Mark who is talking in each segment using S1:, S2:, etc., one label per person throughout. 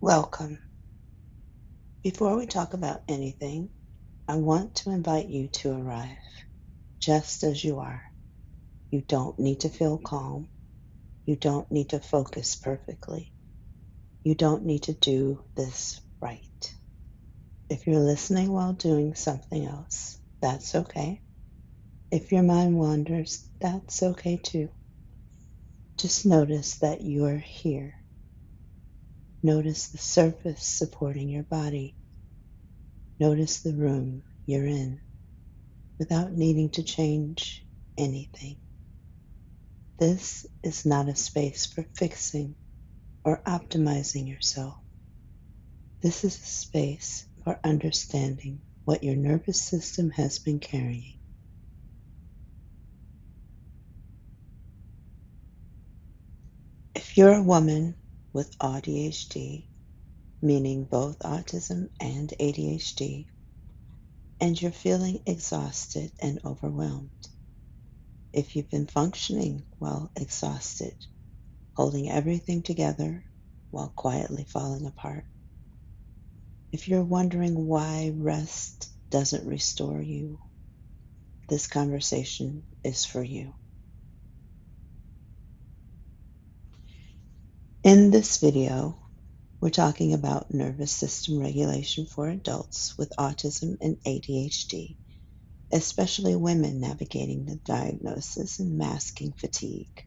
S1: Welcome. Before we talk about anything, I want to invite you to arrive just as you are. You don't need to feel calm. You don't need to focus perfectly. You don't need to do this right. If you're listening while doing something else, that's okay. If your mind wanders, that's okay too. Just notice that you're here. Notice the surface supporting your body. Notice the room you're in, without needing to change anything. This is not a space for fixing or optimizing yourself. This is a space for understanding what your nervous system has been carrying. If you're a woman with AuDHD, meaning both autism and ADHD, and you're feeling exhausted and overwhelmed, if you've been functioning while exhausted, holding everything together while quietly falling apart. If you're wondering why rest doesn't restore you, this conversation is for you. In this video, we're talking about nervous system regulation for adults with autism and ADHD, especially women navigating the diagnosis and masking fatigue.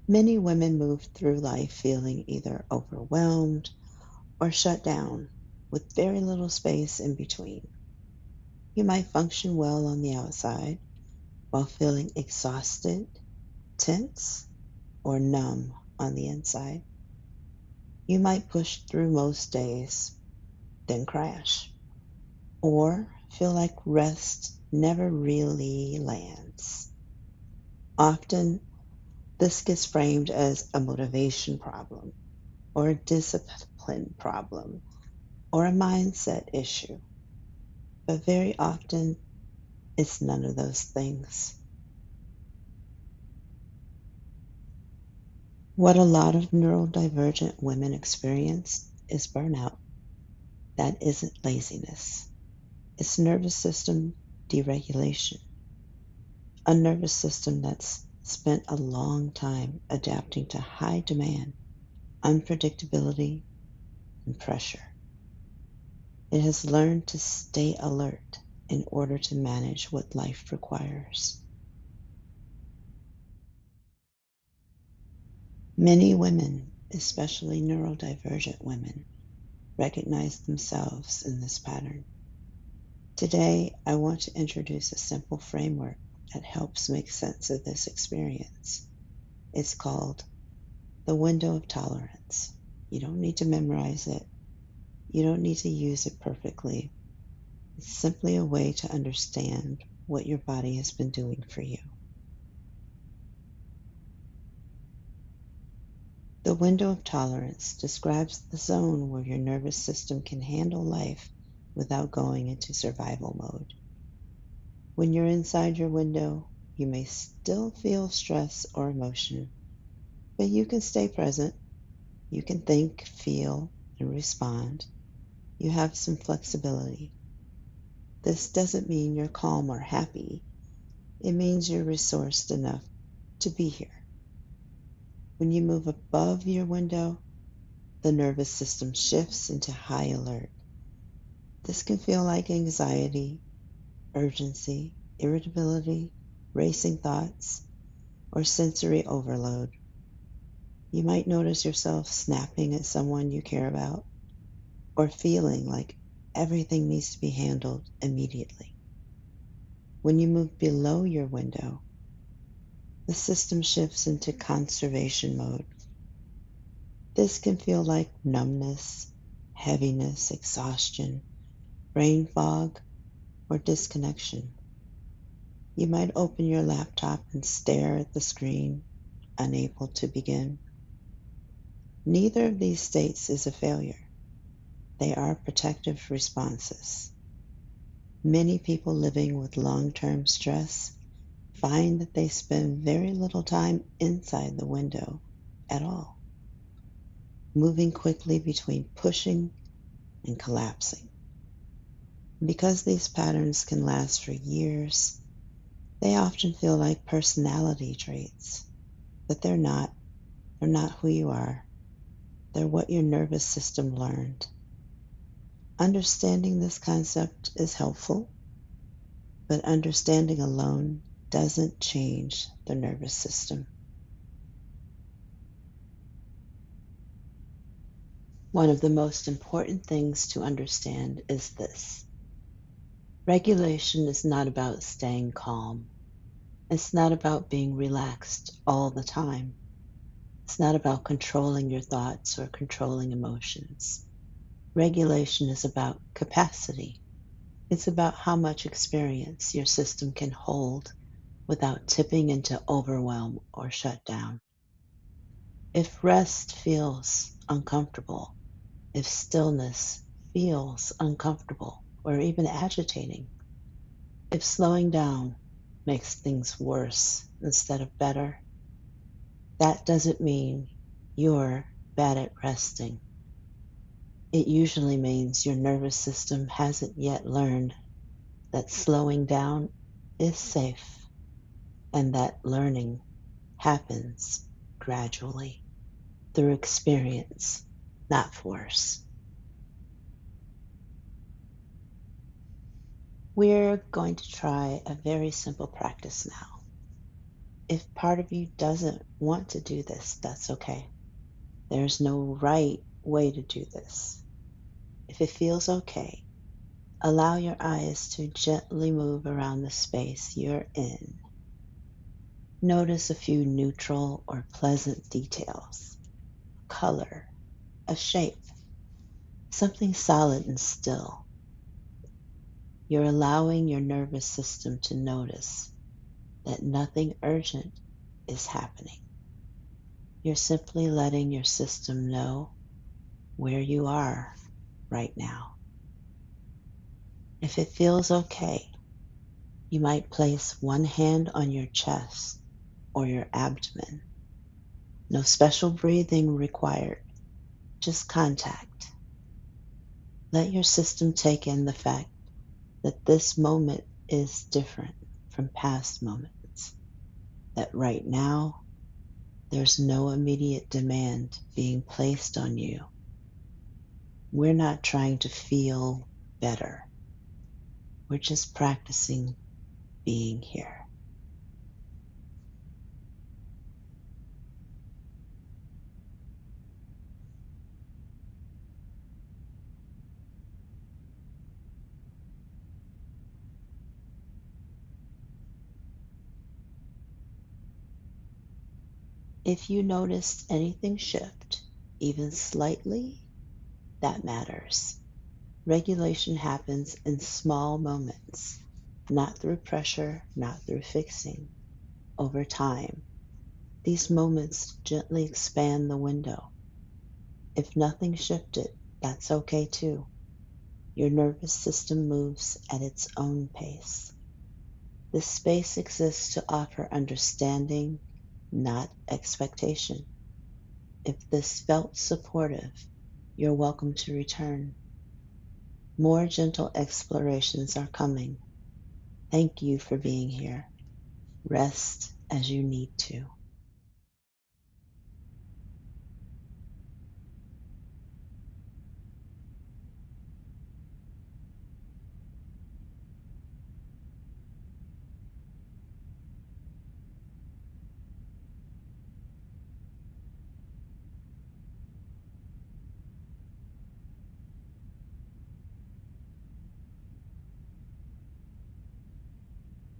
S1: Many women move through life feeling either overwhelmed or shut down, with very little space in between. You might function well on the outside while feeling exhausted, tense, or numb on the inside. You might push through most days, then crash, or feel like rest never really lands. Often, this gets framed as a motivation problem, or a discipline problem, or a mindset issue. But very often, it's none of those things. What a lot of neurodivergent women experience is burnout. That isn't laziness. It's nervous system deregulation. A nervous system that's spent a long time adapting to high demand, unpredictability, and pressure. It has learned to stay alert in order to manage what life requires. Many women, especially neurodivergent women, recognize themselves in this pattern. Today, I want to introduce a simple framework that helps make sense of this experience. It's called the window of tolerance. You don't need to memorize it. You don't need to use it perfectly. It's simply a way to understand what your body has been doing for you. The window of tolerance describes the zone where your nervous system can handle life without going into survival mode. When you're inside your window, you may still feel stress or emotion, but you can stay present. You can think, feel, and respond. You have some flexibility. This doesn't mean you're calm or happy. It means you're resourced enough to be here. When you move above your window, the nervous system shifts into high alert. This can feel like anxiety, urgency, irritability, racing thoughts, or sensory overload. You might notice yourself snapping at someone you care about, or feeling like everything needs to be handled immediately. When you move below your window, the system shifts into conservation mode. This can feel like numbness, heaviness, exhaustion, brain fog, or disconnection. You might open your laptop and stare at the screen, unable to begin. Neither of these states is a failure. They are protective responses. Many people living with long-term stress find that they spend very little time inside the window at all. moving quickly between pushing and collapsing. Because these patterns can last for years, they often feel like personality traits, but they're not. They're not who you are. They're what your nervous system learned. Understanding this concept is helpful, but understanding alone doesn't change the nervous system. One of the most important things to understand is this. Regulation is not about staying calm. It's not about being relaxed all the time. It's not about controlling your thoughts or controlling emotions. Regulation is about capacity. It's about how much experience your system can hold without tipping into overwhelm or shutdown. If rest feels uncomfortable, if stillness feels uncomfortable or even agitating, if slowing down makes things worse instead of better, that doesn't mean you're bad at resting. It usually means your nervous system hasn't yet learned that slowing down is safe and that learning happens gradually through experience, not force. We're going to try a very simple practice now. If part of you doesn't want to do this, that's okay. There's no right way to do this. If it feels okay, allow your eyes to gently move around the space you're in. Notice a few neutral or pleasant details, a color, a shape, something solid and still. You're allowing your nervous system to notice that nothing urgent is happening. You're simply letting your system know where you are right now. If it feels okay, you might place one hand on your chest or your abdomen. No special breathing required, just contact. Let your system take in the fact that this moment is different from past moments, that right now there's no immediate demand being placed on you. We're not trying to feel better. We're just practicing being here. If you noticed anything shift, even slightly, that matters. Regulation happens in small moments, not through pressure, not through fixing. Over time, these moments gently expand the window. If nothing shifted, that's okay too. Your nervous system moves at its own pace. This space exists to offer understanding, not expectation. If this felt supportive, you're welcome to return. More gentle explorations are coming. Thank you for being here. Rest as you need to.